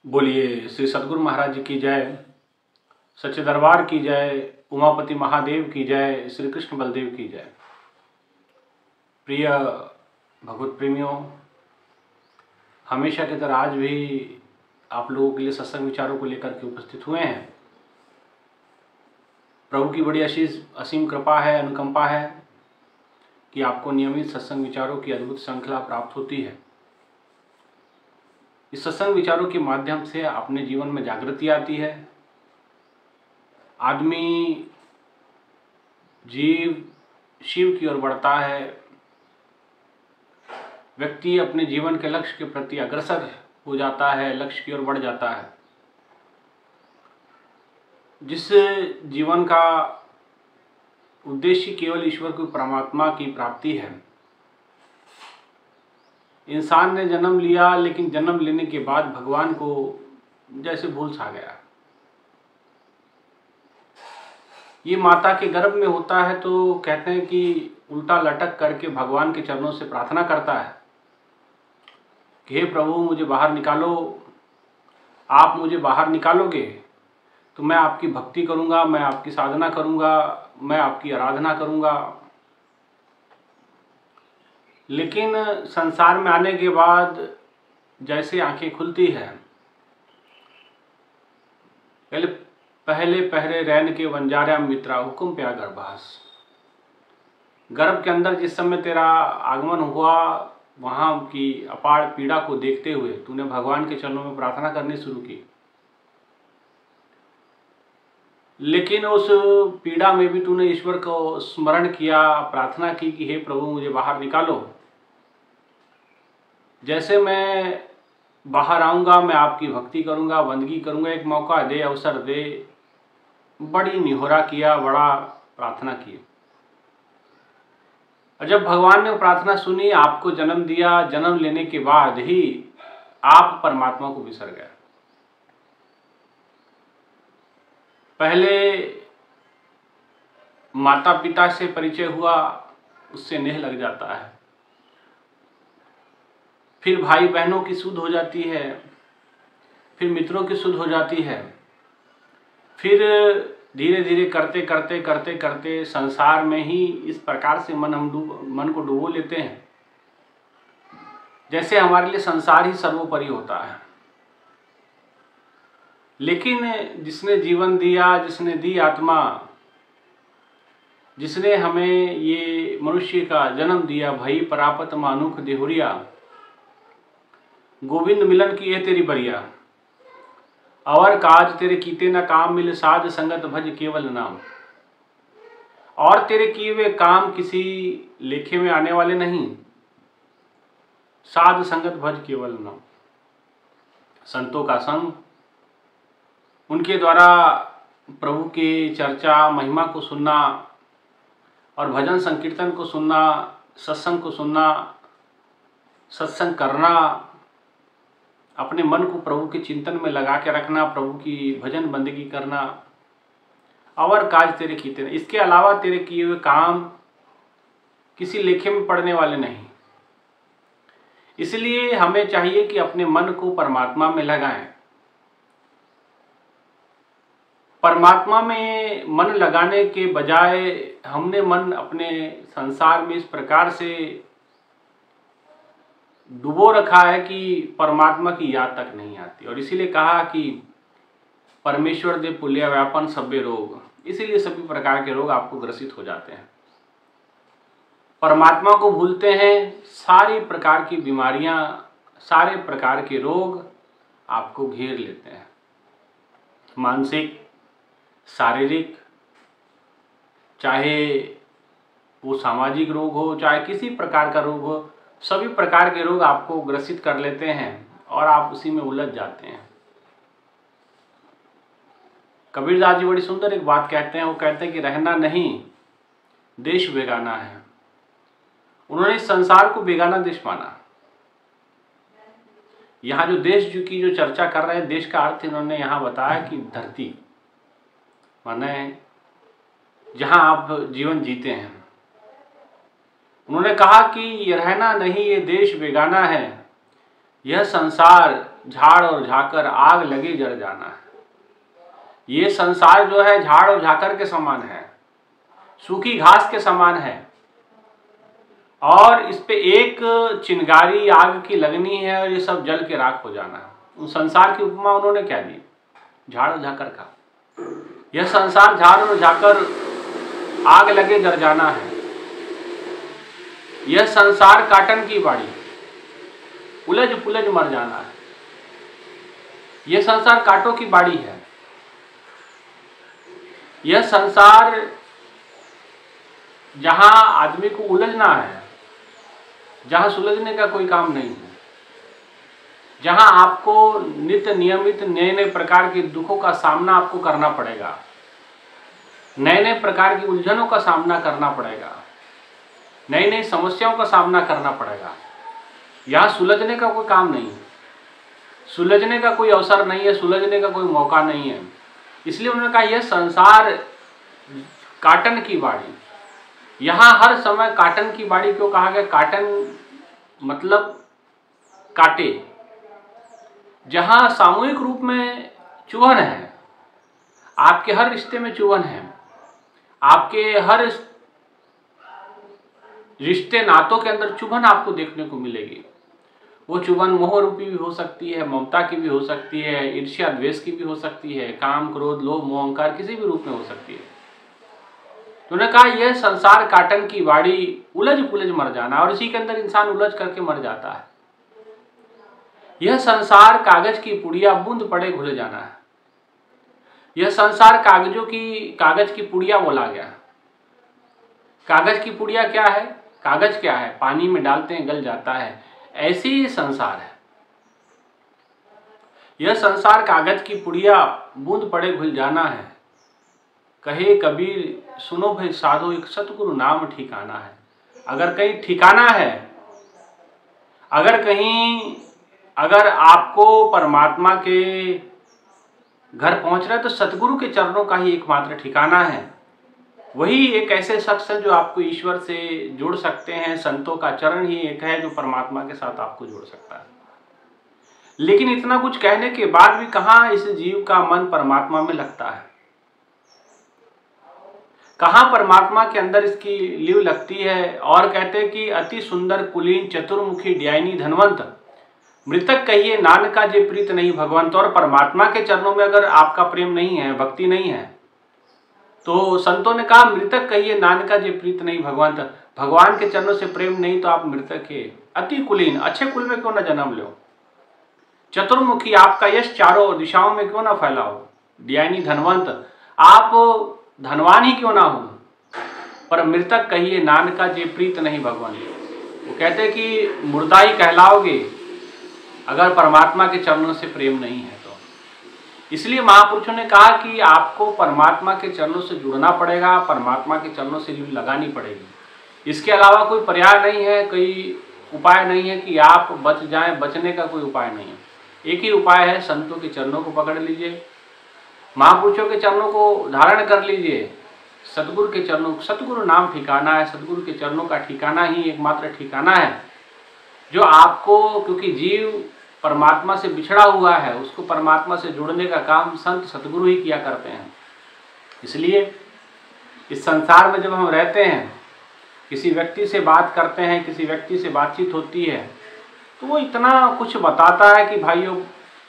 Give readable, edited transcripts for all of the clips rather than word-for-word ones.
बोलिए श्री सद्गुरु महाराज जी की जय, सच्चे दरबार की जय, उमापति महादेव की जय, श्री कृष्ण बलदेव की जय। प्रिय भगवत प्रेमियों, हमेशा की तरह आज भी आप लोगों के लिए सत्संग विचारों को लेकर के उपस्थित हुए हैं। प्रभु की बड़ी असीम कृपा है, अनुकंपा है कि आपको नियमित सत्संग विचारों की अद्भुत श्रृंखला प्राप्त होती है। इस सत्संग विचारों के माध्यम से अपने जीवन में जागृति आती है। आदमी जीव शिव की ओर बढ़ता है। व्यक्ति अपने जीवन के लक्ष्य के प्रति अग्रसर हो जाता है, लक्ष्य की ओर बढ़ जाता है। जिस जीवन का उद्देश्य केवल ईश्वर को परमात्मा की प्राप्ति है, इंसान ने जन्म लिया, लेकिन जन्म लेने के बाद भगवान को जैसे भूल सा गया। ये माता के गर्भ में होता है तो कहते हैं कि उल्टा लटक करके भगवान के चरणों से प्रार्थना करता है कि हे प्रभु, मुझे बाहर निकालो। आप मुझे बाहर निकालोगे तो मैं आपकी भक्ति करूंगा, मैं आपकी साधना करूंगा, मैं आपकी आराधना करूंगा। लेकिन संसार में आने के बाद जैसे आंखें खुलती है, पहले पहरे रैन के वंजार्या मित्रा हुकुम प्या गर्भास। गर्भ के अंदर जिस समय तेरा आगमन हुआ, वहां की अपार पीड़ा को देखते हुए तूने भगवान के चरणों में प्रार्थना करनी शुरू की। लेकिन उस पीड़ा में भी तूने ईश्वर को स्मरण किया, प्रार्थना की कि हे प्रभु, मुझे बाहर निकालो। जैसे मैं बाहर आऊंगा, मैं आपकी भक्ति करूंगा, बंदगी करूंगा, एक मौका दे, अवसर दे। बड़ी निहोरा किया, बड़ा प्रार्थना की। और जब भगवान ने प्रार्थना सुनी, आपको जन्म दिया, जन्म लेने के बाद ही आप परमात्मा को बिसर गए। पहले माता पिता से परिचय हुआ, उससे नेह लग जाता है। फिर भाई बहनों की सुध हो जाती है, फिर मित्रों की सुध हो जाती है। फिर धीरे धीरे करते करते करते करते संसार में ही इस प्रकार से मन को डुबो लेते हैं जैसे हमारे लिए संसार ही सर्वोपरि होता है। लेकिन जिसने जीवन दिया, जिसने दी आत्मा, जिसने हमें ये मनुष्य का जन्म दिया, भई परापत मानुख देहुरिया, गोविंद मिलन की है तेरी बरिया। और काज तेरे कीते न काम, मिल साध संगत भज केवल नाम। और तेरे किए हुए काम किसी लेखे में आने वाले नहीं। साध संगत भज केवल नाम। संतों का संग, उनके द्वारा प्रभु की चर्चा महिमा को सुनना और भजन संकीर्तन को सुनना, सत्संग को सुनना, सत्संग करना, अपने मन को प्रभु के चिंतन में लगा के रखना, प्रभु की भजन बंदगी करना। और काज तेरे कीते, इसके अलावा तेरे किए हुए काम किसी लेखे में पड़ने वाले नहीं। इसलिए हमें चाहिए कि अपने मन को परमात्मा में लगाएं। परमात्मा में मन लगाने के बजाय हमने मन अपने संसार में इस प्रकार से डुबो रखा है कि परमात्मा की याद तक नहीं आती। और इसीलिए कहा कि परमेश्वर दे पुल्य व्यापन सभ्य रोग, इसीलिए सभी प्रकार के रोग आपको ग्रसित हो जाते हैं। परमात्मा को भूलते हैं, सारी प्रकार की बीमारियां, सारे प्रकार के रोग आपको घेर लेते हैं। मानसिक, शारीरिक, चाहे वो सामाजिक रोग हो, चाहे किसी प्रकार का रोग हो, सभी प्रकार के रोग आपको ग्रसित कर लेते हैं और आप उसी में उलझ जाते हैं। कबीरदास जी बड़ी सुंदर एक बात कहते हैं। वो कहते हैं कि रहना नहीं, देश बेगाना है। उन्होंने इस संसार को बेगाना देश माना। यहाँ जो देश की जो चर्चा कर रहे हैं, देश का अर्थ इन्होंने यहाँ बताया कि धरती, माने जहां आप जीवन जीते हैं। उन्होंने कहा कि ये रहना नहीं, ये देश बेगाना है। यह संसार झाड़ और झाकर आग लगे जल जाना है। ये संसार जो है झाड़ और झाकर के समान है, सूखी घास के समान है, और इस पे एक चिंगारी आग की लगनी है और ये सब जल के राख हो जाना है। उस संसार की उपमा उन्होंने क्या दी? झाड़ और झाकर का। यह संसार झाड़ और झाकर आग लगे जल जाना है। यह संसार काटन की बाड़ी, उलझ पुलझ मर जाना है। यह संसार कांटों की बाड़ी है। यह संसार जहां आदमी को उलझना है, जहां सुलझने का कोई काम नहीं है, जहां आपको नित्य नियमित नए नए प्रकार के दुखों का सामना आपको करना पड़ेगा, नए नए प्रकार की उलझनों का सामना करना पड़ेगा, नई नई समस्याओं का सामना करना पड़ेगा। यहाँ सुलझने का कोई काम नहीं है, सुलझने का कोई अवसर नहीं है, सुलझने का कोई मौका नहीं है। इसलिए उन्होंने कहा यह संसार काटन की बाड़ी। यहाँ हर समय काटन की बाड़ी क्यों कहा गया? काटन मतलब काटे, जहाँ सामूहिक रूप में चुभन है, आपके हर रिश्ते में चुभन है, आपके हर रिश्ते नातों के अंदर चुभन आपको देखने को मिलेगी। वो चुभन मोह रूपी भी हो सकती है, ममता की भी हो सकती है, ईर्ष्या द्वेष की भी हो सकती है, काम क्रोध लोभ मोह अहंकार किसी भी रूप में हो सकती है। तो उन्होंने कहा यह संसार काटन की बाड़ी, उलझ पुलझ मर जाना, और इसी के अंदर इंसान उलझ करके मर जाता है। यह संसार कागज की पुड़िया, बूंद पड़े घुल जाना है। यह संसार कागज की पुड़िया बोला गया। कागज की पुड़िया क्या है? कागज क्या है? पानी में डालते हैं गल जाता है, ऐसे ही संसार है। यह संसार कागज की पुड़िया, बूंद पड़े घुल जाना है। कहे कबीर सुनो भाई साधो, एक सतगुरु नाम ठिकाना है। अगर कहीं ठिकाना है, अगर आपको परमात्मा के घर पहुंच रहा है, तो सतगुरु के चरणों का ही एकमात्र ठिकाना है। वही एक ऐसे शख्स है जो आपको ईश्वर से जोड़ सकते हैं। संतों का चरण ही एक है जो परमात्मा के साथ आपको जोड़ सकता है। लेकिन इतना कुछ कहने के बाद भी कहाँ इस जीव का मन परमात्मा में लगता है? कहाँ परमात्मा के अंदर इसकी लीव लगती है? और कहते हैं कि अति सुंदर कुलीन चतुर्मुखी ड्यायनी धनवंत, मृतक कहिए नानका जे प्रीत नहीं भगवंत। और परमात्मा के चरणों में अगर आपका प्रेम नहीं है, भक्ति नहीं है, तो संतों ने कहा मृतक कहिए नानका जे प्रीत नहीं भगवंत। भगवान के चरणों से प्रेम नहीं तो आप मृतक है। अति कुलीन, अच्छे कुल में क्यों ना जन्म लो। चतुर्मुखी, आपका यश चारों दिशाओं में क्यों ना फैला हो। ड्यायनी धनवंत, आप धनवान ही क्यों ना हो, पर मृतक कहिए नानका जे प्रीत नहीं भगवान। वो कहते हैं कि मुर्दा ही कहलाओगे अगर परमात्मा के चरणों से प्रेम नहीं है तो। इसलिए महापुरुषों ने कहा कि आपको परमात्मा के चरणों से जुड़ना पड़ेगा, परमात्मा के चरणों से लीव लगानी पड़ेगी। इसके अलावा कोई पर्याय नहीं है, कोई उपाय नहीं है कि आप बच जाएं। बचने का कोई उपाय नहीं है। एक ही उपाय है, संतों के चरणों को पकड़ लीजिए, महापुरुषों के चरणों को धारण कर लीजिए, सतगुरु के चरणों, सतगुरु नाम ठिकाना है। सतगुरु के चरणों का ठिकाना ही एकमात्र ठिकाना है जो आपको, क्योंकि जीव परमात्मा से बिछड़ा हुआ है, उसको परमात्मा से जोड़ने का काम संत सतगुरु ही किया करते हैं। इसलिए इस संसार में जब हम रहते हैं, किसी व्यक्ति से बात करते हैं, किसी व्यक्ति से बातचीत होती है, तो वो इतना कुछ बताता है कि भाइयों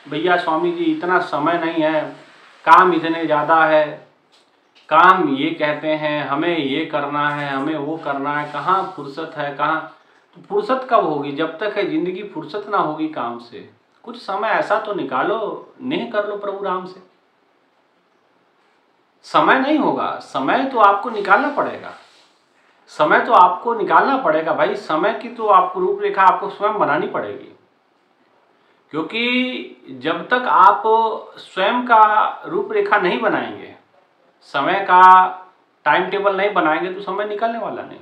भैया स्वामी जी इतना समय नहीं है, काम इतने ज़्यादा है, काम ये कहते हैं, हमें ये करना है, हमें वो करना है, कहाँ फुर्सत है, कहाँ। तो फुर्सत कब होगी? जब तक है जिंदगी फुर्सत ना होगी काम से। कुछ समय ऐसा तो निकालो, नेह कर लो प्रभु राम से। समय नहीं होगा, समय तो आपको निकालना पड़ेगा, समय तो आपको निकालना पड़ेगा भाई। समय की तो आपको रूपरेखा आपको स्वयं बनानी पड़ेगी, क्योंकि जब तक आप स्वयं का रूपरेखा नहीं बनाएंगे, समय का टाइम टेबल नहीं बनाएंगे, तो समय निकलने वाला नहीं।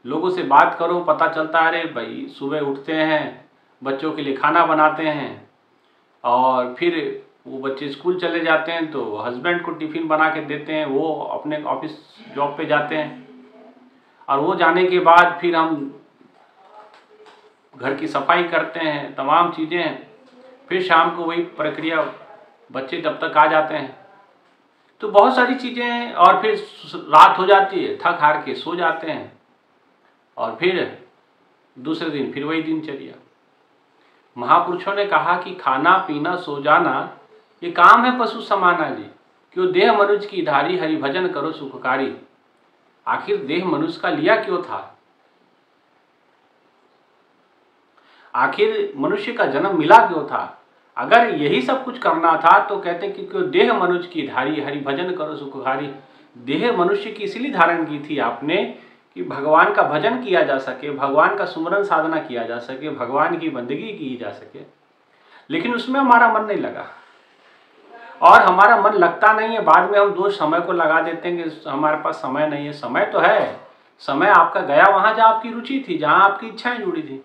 लोगों से बात करो, पता चलता है अरे भाई सुबह उठते हैं, बच्चों के लिए खाना बनाते हैं, और फिर वो बच्चे स्कूल चले जाते हैं तो हस्बैंड को टिफ़िन बना के देते हैं, वो अपने ऑफिस जॉब पे जाते हैं, और वो जाने के बाद फिर हम घर की सफाई करते हैं, तमाम चीज़ें हैं। फिर शाम को वही प्रक्रिया, बच्चे तब तक आ जाते हैं। तो बहुत सारी चीज़ें, और फिर रात हो जाती है, थक हार के सो जाते हैं, और फिर दूसरे दिन फिर वही दिनचर्या। महापुरुषों ने कहा कि खाना पीना सो जाना ये काम है पशु समाना जी, क्यों देह मनुष्य की धारी, हरि भजन करो सुखकारी। आखिर देह मनुष्य का लिया क्यों था? आखिर मनुष्य का जन्म मिला क्यों था? अगर यही सब कुछ करना था तो कहते कि क्यों देह मनुष्य की धारी, हरि भजन करो सुखकारी। देह मनुष्य की इसलिए धारण की थी आपने कि भगवान का भजन किया जा सके, भगवान का सुमरन साधना किया जा सके, भगवान की बंदगी की जा सके। लेकिन उसमें हमारा मन नहीं लगा, और हमारा मन लगता नहीं है। बाद में हम दोष समय को लगा देते हैं कि हमारे पास समय नहीं है। समय तो है, समय आपका गया वहां जहां आपकी रुचि थी, जहां आपकी इच्छाएं जुड़ी थी,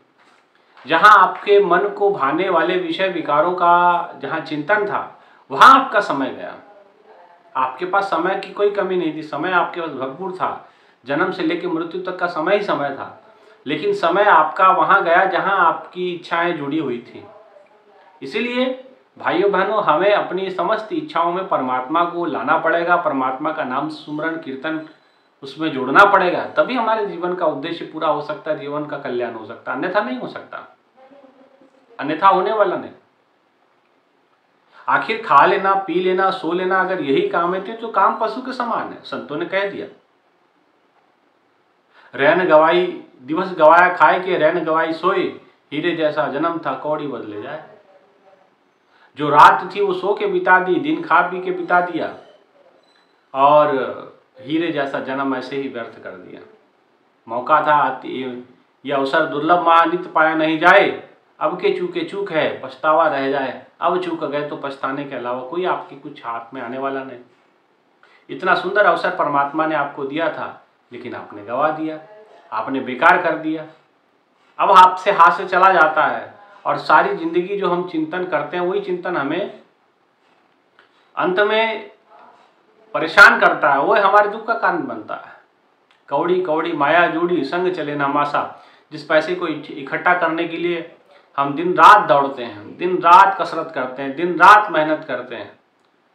जहां आपके मन को भाने वाले विषय विकारों का जहां चिंतन था, वहां आपका समय गया। आपके पास समय की कोई कमी नहीं थी, समय आपके पास भरपूर था। जन्म से लेकर मृत्यु तक का समय ही समय था, लेकिन समय आपका वहां गया जहां आपकी इच्छाएं जुड़ी हुई थी। इसीलिए भाइयों बहनों, हमें अपनी समस्त इच्छाओं में परमात्मा को लाना पड़ेगा, परमात्मा का नाम सुमरन कीर्तन उसमें जोड़ना पड़ेगा, तभी हमारे जीवन का उद्देश्य पूरा हो सकता है, जीवन का कल्याण हो सकता है, अन्यथा नहीं हो सकता, अन्यथा होने वाला नहीं। आखिर खा लेना, पी लेना, सो लेना अगर यही काम है तो काम पशु के समान है। संतों ने कह दिया, रैन गवाई दिवस गवाया खाए के, रैन गवाई सोए, हीरे जैसा जन्म था कौड़ी बदले जाए। जो रात थी वो सो के बिता दी, दिन खा पी के बिता दिया, और हीरे जैसा जन्म ऐसे ही व्यर्थ कर दिया। मौका था, यह अवसर दुर्लभ महानित पाया नहीं जाए, अब के चूके चूक है पछतावा रह जाए। अब चूक गए तो पछताने के अलावा कोई आपके कुछ हाथ में आने वाला नहीं। इतना सुंदर अवसर परमात्मा ने आपको दिया था, लेकिन आपने गवा दिया, आपने बेकार कर दिया। अब आपसे हाथ से चला जाता है, और सारी जिंदगी जो हम चिंतन करते हैं वही चिंतन हमें अंत में परेशान करता है, वही हमारे दुख का कारण बनता है। कौड़ी कौड़ी माया जूड़ी, संग चले ना मासा। जिस पैसे को इकट्ठा करने के लिए हम दिन रात दौड़ते हैं, दिन रात कसरत करते हैं, दिन रात मेहनत करते हैं,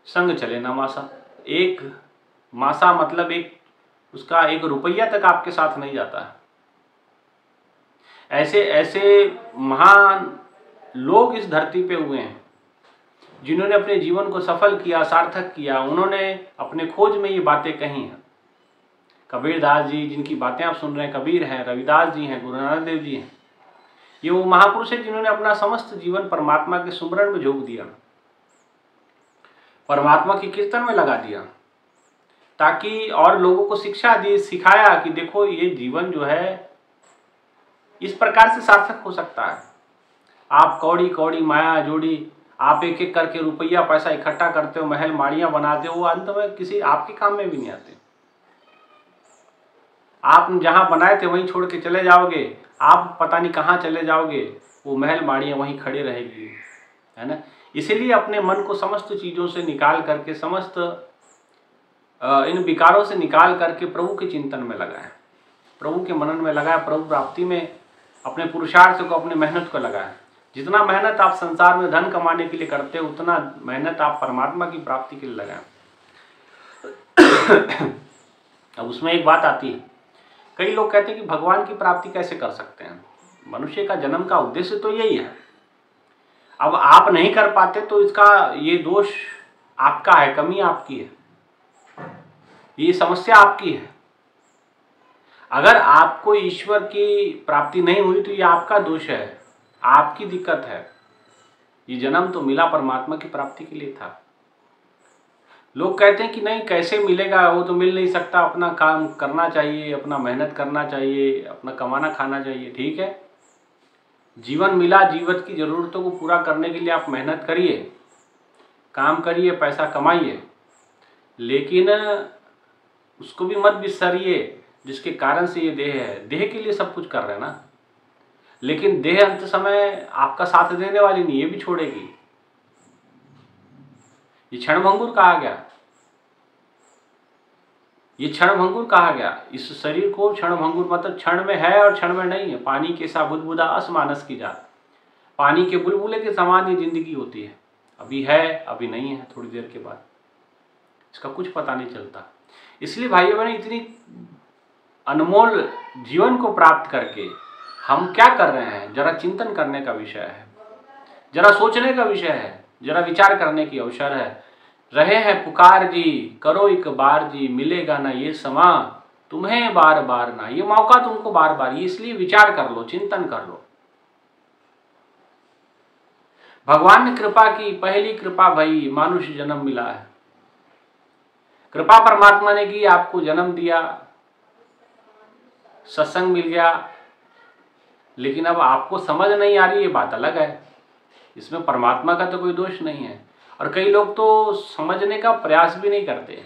संग चले ना मासा। एक मासा मतलब उसका 1 रुपया तक आपके साथ नहीं जाता है। ऐसे ऐसे महान लोग इस धरती पे हुए हैं जिन्होंने अपने जीवन को सफल किया, सार्थक किया। उन्होंने अपने खोज में ये बातें कही हैं। कबीरदास जी, जिनकी बातें आप सुन रहे हैं, कबीर हैं, रविदास जी हैं, गुरु नानक देव जी हैं। ये वो महापुरुष है जिन्होंने अपना समस्त जीवन परमात्मा के सुमरन में झोंक दिया, परमात्मा के कीर्तन में लगा दिया, ताकि और लोगों को शिक्षा दी, सिखाया कि देखो ये जीवन जो है इस प्रकार से सार्थक हो सकता है। आप कौड़ी कौड़ी माया जोड़ी, आप एक एक करके रुपया पैसा इकट्ठा करते हो, महल माड़ियां बनाते हो, वो अंत में किसी आपके काम में भी नहीं आते। आप जहां बनाए थे वहीं छोड़ के चले जाओगे, आप पता नहीं कहां चले जाओगे, वो महल माड़ियां वहीं खड़ी रहेगी, है ना। इसीलिए अपने मन को समस्त चीजों से निकाल करके, समस्त इन विकारों से निकाल करके प्रभु के चिंतन में लगाएं, प्रभु के मनन में लगाएं, प्रभु प्राप्ति में अपने पुरुषार्थ को, अपने मेहनत को लगाएं। जितना मेहनत आप संसार में धन कमाने के लिए करते हो, उतना मेहनत आप परमात्मा की प्राप्ति के लिए लगाएं। अब उसमें एक बात आती है, कई लोग कहते हैं कि भगवान की प्राप्ति कैसे कर सकते हैं, मनुष्य का जन्म का उद्देश्य तो यही है। अब आप नहीं कर पाते तो इसका ये दोष आपका है, कमी आपकी है, ये समस्या आपकी है। अगर आपको ईश्वर की प्राप्ति नहीं हुई तो ये आपका दोष है, आपकी दिक्कत है। ये जन्म तो मिला परमात्मा की प्राप्ति के लिए था। लोग कहते हैं कि नहीं कैसे मिलेगा, वो तो मिल नहीं सकता, अपना काम करना चाहिए, अपना मेहनत करना चाहिए, अपना कमाना खाना चाहिए। ठीक है, जीवन मिला, जीवन की ज़रूरतों को पूरा करने के लिए आप मेहनत करिए, काम करिए, पैसा कमाइए, लेकिन उसको भी मत बिसरिए जिसके कारण से ये देह है। देह के लिए सब कुछ कर रहे हैं ना, लेकिन देह अंत समय आपका साथ देने वाली नहीं, ये भी छोड़ेगी। ये क्षणभंगुर कहा गया, ये क्षणभंगुर कहा गया। इस शरीर को क्षणभंगुर मतलब क्षण में है और क्षण में नहीं है। पानी के सा बुदबुदा असमानस की जात। पानी के बुलबुले के समान ये जिंदगी होती है, अभी है अभी नहीं है, थोड़ी देर के बाद इसका कुछ पता नहीं चलता। इसलिए भाइयों बहनों, इतनी अनमोल जीवन को प्राप्त करके हम क्या कर रहे हैं, जरा चिंतन करने का विषय है, जरा सोचने का विषय है, जरा विचार करने की अवसर है। रहे हैं पुकार जी, करो एक बार जी, मिलेगा ना ये समा तुम्हें बार बार ना, ये मौका तुमको बार बार, ये इसलिए विचार कर लो, चिंतन कर लो। भगवान ने कृपा की, पहली कृपा भई मानुष जन्म मिला है। कृपा परमात्मा ने की, आपको जन्म दिया, सत्संग मिल गया, लेकिन अब आपको समझ नहीं आ रही, ये बात अलग है, इसमें परमात्मा का तो कोई दोष नहीं है। और कई लोग तो समझने का प्रयास भी नहीं करते,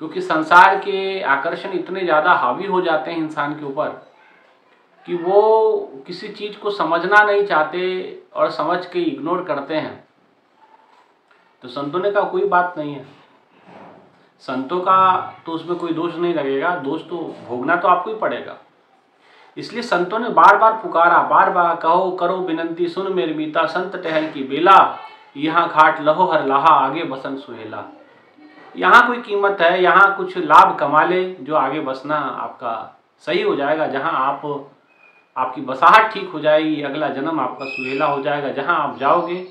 क्योंकि संसार के आकर्षण इतने ज़्यादा हावी हो जाते हैं इंसान के ऊपर कि वो किसी चीज़ को समझना नहीं चाहते और समझ के इग्नोर करते हैं। तो संतों ने कहा कोई बात नहीं है, संतों का तो उसमें कोई दोष नहीं लगेगा, दोष तो भोगना तो आपको ही पड़ेगा। इसलिए संतों ने बार बार पुकारा, बार बार कहो करो विनंती, सुन मेरी मीता संत टहल की बेला, यहाँ घाट लहो हर लाहा, आगे बसन सुहेला। यहाँ कोई कीमत है, यहाँ कुछ लाभ कमा ले, जो आगे बसना आपका सही हो जाएगा, जहाँ आपकी बसाहट ठीक हो जाएगी, अगला जन्म आपका सुहेला हो जाएगा, जहाँ आप जाओगे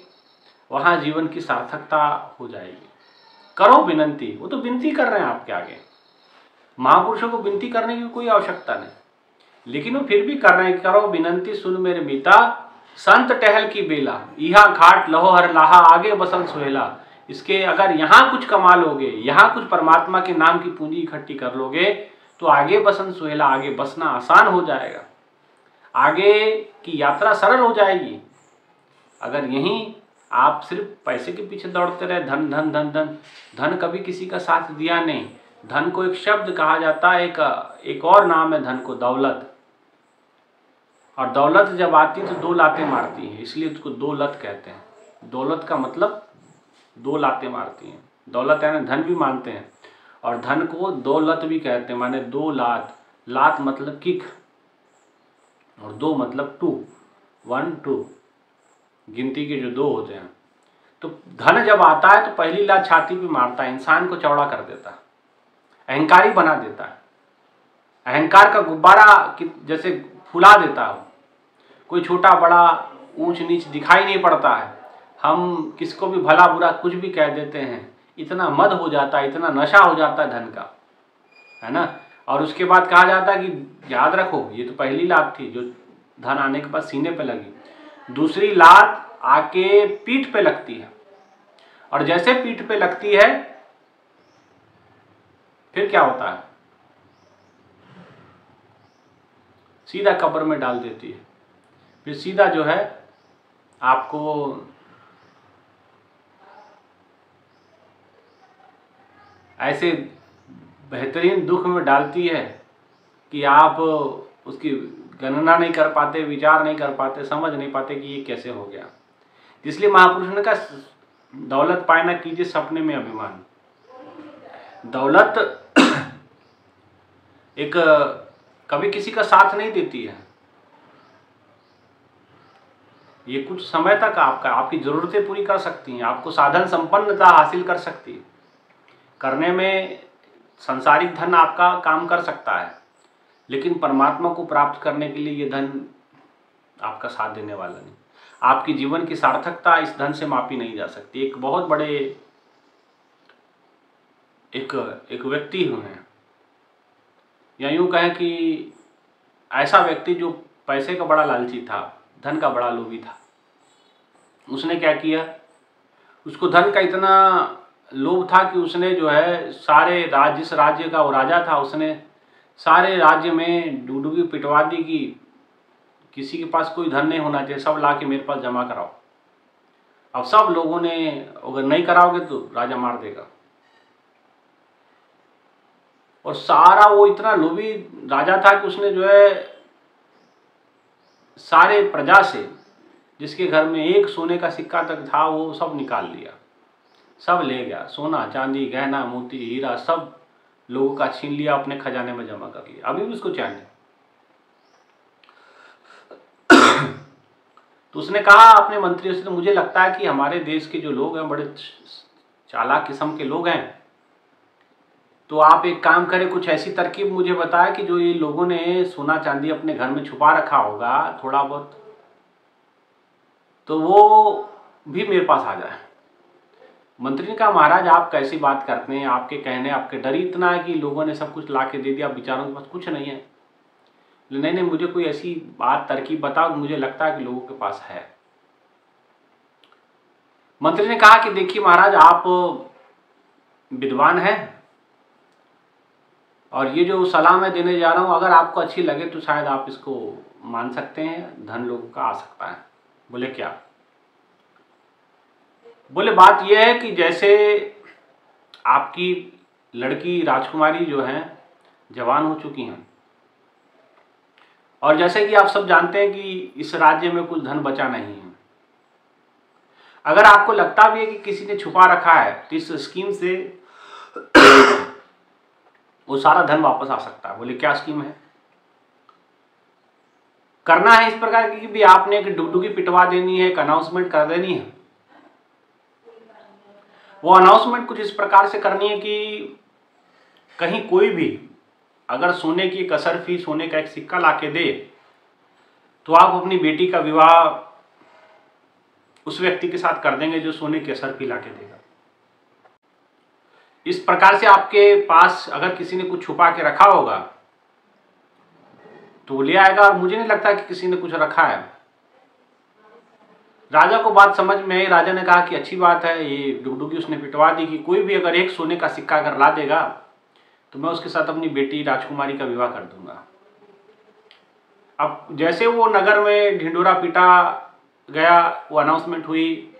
वहाँ जीवन की सार्थकता हो जाएगी। करो विनंती, वो तो विनती कर रहे हैं आपके आगे, महापुरुषों को विनती करने की कोई आवश्यकता नहीं, लेकिन वो फिर भी कर रहे हैं, करो विनंती सुन मेरे मीता संत टहल की बेला, यहाँ घाट लहो हर लाहा, आगे बसन सुहेला। इसके अगर यहाँ कुछ कमा लोगे, यहाँ कुछ परमात्मा के नाम की पूंजी इकट्ठी कर लोगे, तो आगे बसन सुहेला, आगे बसना आसान हो जाएगा, आगे की यात्रा सरल हो जाएगी। अगर यहीं आप सिर्फ पैसे के पीछे दौड़ते रहे, धन धन धन धन, धन कभी किसी का साथ दिया नहीं। धन को एक शब्द कहा जाता है, एक और नाम है धन को, दौलत। और दौलत जब आती तो दो लातें मारती है, इसलिए उसको दौलत कहते हैं। दौलत का मतलब दो लातें मारती हैं। दौलत यानी धन भी मानते हैं, और धन को दौलत भी कहते हैं, माने दो लात। लात मतलब किक, और दो मतलब टू, 1 2, गिनती के जो दो होते हैं। तो धन जब आता है तो पहली लात छाती पे मारता है, इंसान को चौड़ा कर देता है, अहंकारी बना देता है, अहंकार का गुब्बारा जैसे फुला देता है। कोई छोटा बड़ा ऊंच नीच दिखाई नहीं पड़ता है, हम किसको भी भला बुरा कुछ भी कह देते हैं, इतना मद हो जाता है, इतना नशा हो जाता है धन का, है ना। और उसके बाद कहा जाता है कि याद रखो ये तो पहली लात थी जो धन आने के बाद सीने पे लगी, दूसरी लात आके पीठ पे लगती है, और जैसे पीठ पे लगती है फिर क्या होता है, सीधा कब्र में डाल देती है। फिर सीधा जो है आपको ऐसे बेहतरीन दुख में डालती है कि आप उसकी गणना नहीं कर पाते, विचार नहीं कर पाते, समझ नहीं पाते कि ये कैसे हो गया। इसलिए महापुरुष ने कहा दौलत पाए ना कीजिए सपने में अभिमान। दौलत एक कभी किसी का साथ नहीं देती है, ये कुछ समय तक आपकी जरूरतें पूरी कर सकती हैं, आपको साधन संपन्नता हासिल कर सकती है, करने में सांसारिक धन आपका काम कर सकता है, लेकिन परमात्मा को प्राप्त करने के लिए ये धन आपका साथ देने वाला नहीं। आपकी जीवन की सार्थकता इस धन से मापी नहीं जा सकती। एक बहुत बड़े एक व्यक्ति हुए, या यूं कहें कि ऐसा व्यक्ति जो पैसे का बड़ा लालची था, धन का बड़ा लोभी था। उसने क्या किया, उसको धन का इतना लोभ था कि उसने जो है सारे राज्य, जिस राज्य का वो राजा था, उसने सारे राज्य में डुडुगी पिटवा दी कि किसी के पास कोई धन नहीं होना चाहिए, सब ला के मेरे पास जमा कराओ। अब सब लोगों ने, अगर नहीं कराओगे तो राजा मार देगा। और सारा वो इतना लोभी राजा था कि उसने जो है सारे प्रजा से, जिसके घर में एक सोने का सिक्का तक था, वो सब निकाल लिया, सब ले गया। सोना चांदी गहना मोती हीरा सब लोगों का छीन लिया, अपने खजाने में जमा कर लिया। अभी भी उसको चैन है। तो उसने कहा अपने मंत्रियों से, तो मुझे लगता है कि हमारे देश के जो लोग हैं बड़े चालाक किस्म के लोग हैं, तो आप एक काम करें, कुछ ऐसी तरकीब मुझे बताएं कि जो ये लोगों ने सोना चांदी अपने घर में छुपा रखा होगा थोड़ा बहुत, तो वो भी मेरे पास आ जाए। मंत्री ने कहा महाराज आप कैसी बात करते हैं, आपके कहने आपके डर ही इतना है कि लोगों ने सब कुछ ला के दे दिया, बेचारों के पास कुछ नहीं है। नहीं नहीं, मुझे कोई ऐसी बात तरकीब बताओ, मुझे लगता है कि लोगों के पास है। मंत्री ने कहा कि देखिए महाराज आप विद्वान हैं और ये जो सलाह मैं देने जा रहा हूं अगर आपको अच्छी लगे तो शायद आप इसको मान सकते हैं, धन लोगों का आ सकता है। बोले क्या? बोले बात यह है कि जैसे आपकी लड़की राजकुमारी जो है जवान हो चुकी हैं, और जैसे कि आप सब जानते हैं कि इस राज्य में कुछ धन बचा नहीं है। अगर आपको लगता भी है कि किसी ने छुपा रखा है तो इस स्कीम से वो सारा धन वापस आ सकता है। बोले क्या स्कीम है? करना है इस प्रकार की भी आपने एक डुगडुगी पिटवा देनी है, एक अनाउंसमेंट कर देनी है। वो अनाउंसमेंट कुछ इस प्रकार से करनी है कि कहीं कोई भी अगर सोने की एक असरफी सोने का एक सिक्का लाके दे तो आप अपनी बेटी का विवाह उस व्यक्ति के साथ कर देंगे जो सोने की असरफी लाके देगा। इस प्रकार से आपके पास अगर किसी ने कुछ छुपा के रखा होगा तो वो ले आएगा, और मुझे नहीं लगता कि किसी ने कुछ रखा है। राजा को बात समझ में आई। राजा ने कहा कि अच्छी बात है, ये डुगडुगी उसने पिटवा दी कि कोई भी अगर एक सोने का सिक्का अगर ला देगा तो मैं उसके साथ अपनी बेटी राजकुमारी का विवाह कर दूंगा। अब जैसे वो नगर में ढिंडोरा पीटा गया, वो अनाउंसमेंट हुई,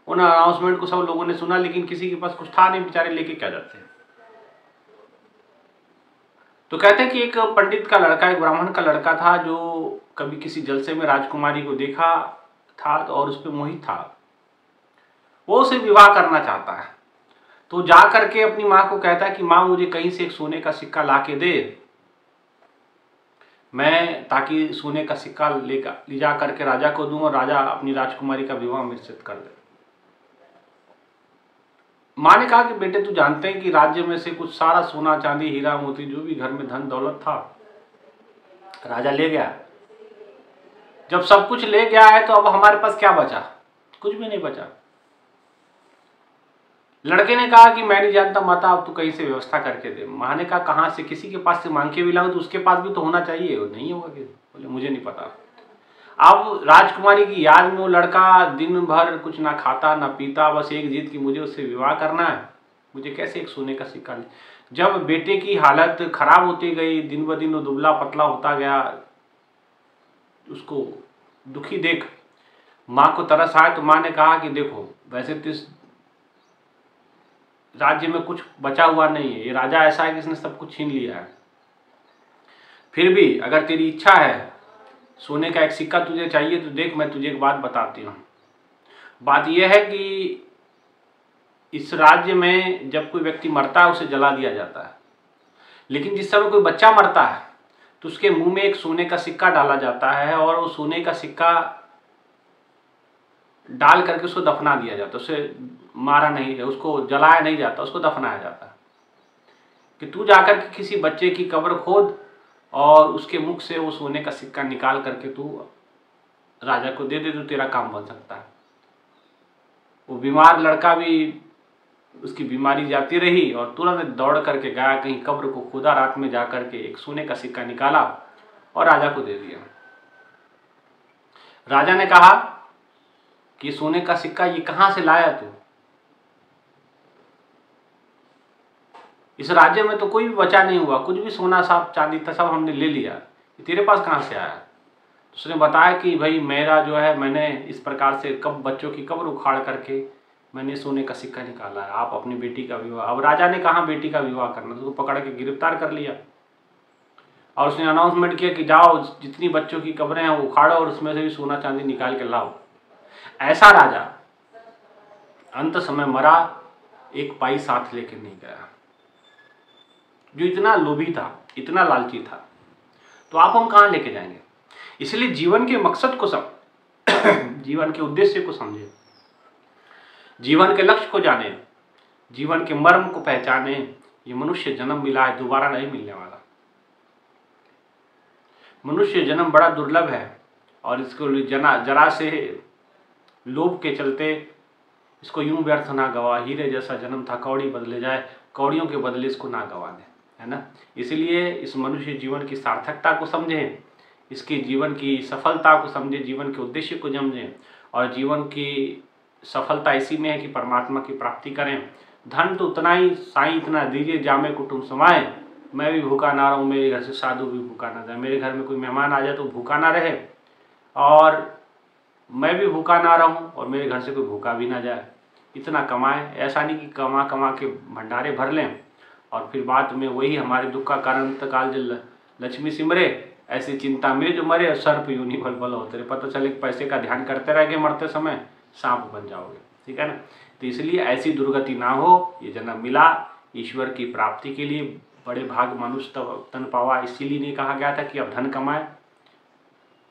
उन अनाउंसमेंट को सब लोगों ने सुना, लेकिन किसी के पास कुछ था नहीं, बेचारे लेके क्या जाते। तो कहते हैं कि एक पंडित का लड़का, एक ब्राह्मण का लड़का था जो कभी किसी जलसे में राजकुमारी को देखा था और उस पर मोहित था। वो उसे विवाह करना चाहता है, तो जा करके अपनी माँ को कहता है कि माँ मुझे कहीं से एक सोने का सिक्का ला के दे, मैं ताकि सोने का सिक्का ले जा करके राजा को दूं और राजा अपनी राजकुमारी का विवाह मेरे से कर दे। माँ ने कहा कि बेटे तू जानते हैं कि राज्य में से कुछ सारा सोना चांदी हीरा मोती जो भी घर में धन दौलत था राजा ले गया। जब सब कुछ ले गया है तो अब हमारे पास क्या बचा? कुछ भी नहीं बचा। लड़के ने कहा कि मैं नहीं जानता माता, अब तू कहीं से व्यवस्था करके दे। माँ ने कहा कहाँ से? किसी के पास से मांग के भी लाऊं तो उसके पास भी तो होना चाहिए, वो नहीं होगा कि? बोले मुझे नहीं पता। अब राजकुमारी की याद में वो लड़का दिन भर कुछ ना खाता ना पीता, बस एक जिद कि मुझे उससे विवाह करना है, मुझे कैसे एक सोने का सिक्का ले। जब बेटे की हालत खराब होती गई, दिन ब दिन वो दुबला पतला होता गया, उसको दुखी देख माँ को तरस आया। तो माँ ने कहा कि देखो वैसे तो इस राज्य में कुछ बचा हुआ नहीं है, ये राजा ऐसा है कि इसने सब कुछ छीन लिया है, फिर भी अगर तेरी इच्छा है सोने का एक सिक्का तुझे चाहिए तो देख मैं तुझे एक बात बताती हूँ। बात यह है कि इस राज्य में जब कोई व्यक्ति मरता है उसे जला दिया जाता है, लेकिन जिस समय कोई बच्चा मरता है तो उसके मुंह में एक सोने का सिक्का डाला जाता है और वो सोने का सिक्का डाल करके उसको दफना दिया जाता है। उसे मारा नहीं, उसको जलाया नहीं जाता, उसको दफनाया जाता है कि तू जाकर के किसी बच्चे की कब्र खोद और उसके मुख से वो सोने का सिक्का निकाल करके तू राजा को दे दे तो तेरा काम बन सकता है। वो बीमार लड़का भी उसकी बीमारी जाती रही और तुरंत दौड़ करके गया, कहीं कब्र को खोदा, रात में जाकर के एक सोने का सिक्का निकाला और राजा को दे दिया। राजा ने कहा कि सोने का सिक्का ये कहां से लाया तू? इस राज्य में तो कोई भी बचा नहीं हुआ, कुछ भी सोना सब चांदी था सब हमने ले लिया, तेरे पास कहां से आया? उसने बताया कि भाई मेरा जो है, मैंने इस प्रकार से कब बच्चों की कब्र उखाड़ करके मैंने सोने का सिक्का निकाला है, आप अपनी बेटी का विवाह। अब राजा ने कहा बेटी का विवाह करना, तो उसको पकड़ के गिरफ्तार कर लिया और उसने अनाउंसमेंट किया कि जाओ जितनी बच्चों की कब्रें हैं वो उखाड़ो और उसमें से भी सोना चांदी निकाल के लाओ। ऐसा राजा अंत समय मरा, एक पाई साथ लेके नहीं गया, जो इतना लोभी था, इतना लालची था। तो आप हम कहाँ लेके जाएंगे? इसलिए जीवन के मकसद को जीवन के उद्देश्य को समझे, जीवन के लक्ष्य को जाने, जीवन के मर्म को पहचाने। ये मनुष्य जन्म मिला है, दोबारा नहीं मिलने वाला। मनुष्य जन्म बड़ा दुर्लभ है और इसको जरा से लोभ के चलते इसको यूं व्यर्थ ना गवा। हीरे जैसा जन्म था, कौड़ी बदले जाए, कौड़ियों के बदले इसको ना गवा दे, है ना। इसलिए इस मनुष्य जीवन की सार्थकता को समझें, इसके जीवन की सफलता को समझें, जीवन के उद्देश्य को समझें। और जीवन की सफलता इसी में है कि परमात्मा की प्राप्ति करें। धन तो उतना ही, साईं इतना दीजिए जामे कुटुंब समाए, मैं भी भूखा ना रहूं, मेरे घर से साधु भी भूखा ना जाए। मेरे घर में कोई मेहमान आ जाए तो भूखा ना रहे और मैं भी भूखा ना रहूं और मेरे घर से कोई भूखा भी ना जाए। इतना कमाएं, ऐसा नहीं कि कमा कमा के भंडारे भर लें और फिर बाद में वही हमारे दुख का कारण अंतकाल जल लक्ष्मी सिमरे, ऐसी चिंता में जो मरे और सर्प यूनि बल बल होते रहे। पता चले पैसे का ध्यान करते रह गए, मरते समय सांप बन जाओगे, ठीक है ना। तो इसलिए ऐसी दुर्गति ना हो। ये जन्म मिला ईश्वर की प्राप्ति के लिए, बड़े भाग मनुष्य तन पावा, इसीलिए नहीं कहा गया था कि अब धन कमाए।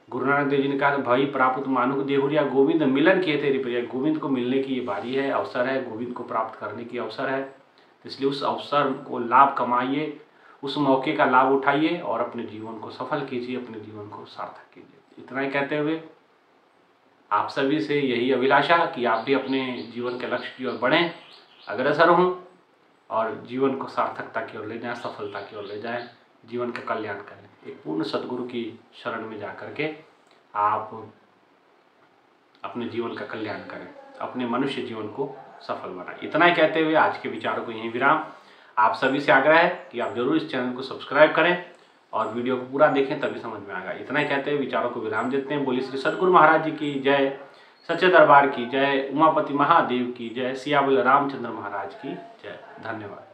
गुरु नानक देव जी ने कहा भाई प्राप्त मानुक देहुरिया, गोविंद मिलन किए तेरी प्रिया। गोविंद को मिलने की ये बारी है, अवसर है, गोविंद को प्राप्त करने की अवसर है। इसलिए उस अवसर को लाभ कमाइए, उस मौके का लाभ उठाइए और अपने जीवन को सफल कीजिए, अपने जीवन को सार्थक कीजिए। इतना ही कहते हुए आप सभी से यही अभिलाषा कि आप भी अपने जीवन के लक्ष्य की ओर बढ़ें, अग्रसर हों और जीवन को सार्थकता की ओर ले जाएं, सफलता की ओर ले जाएं, जीवन का कल्याण करें। एक पूर्ण सद्गुरु की शरण में जा करके आप अपने जीवन का कल्याण करें, अपने मनुष्य जीवन को सफल बनाएं। इतना ही कहते हुए आज के विचारों को यहीं विराम। आप सभी से आग्रह है कि आप जरूर इस चैनल को सब्सक्राइब करें और वीडियो को पूरा देखें, तभी समझ में आएगा। इतना ही कहते हुए विचारों को विराम देते हैं। बोलिए श्री सद्गुरु महाराज जी की जय, सच्चे दरबार की जय, उमापति महादेव की जय, सियावल रामचंद्र महाराज की जय। धन्यवाद।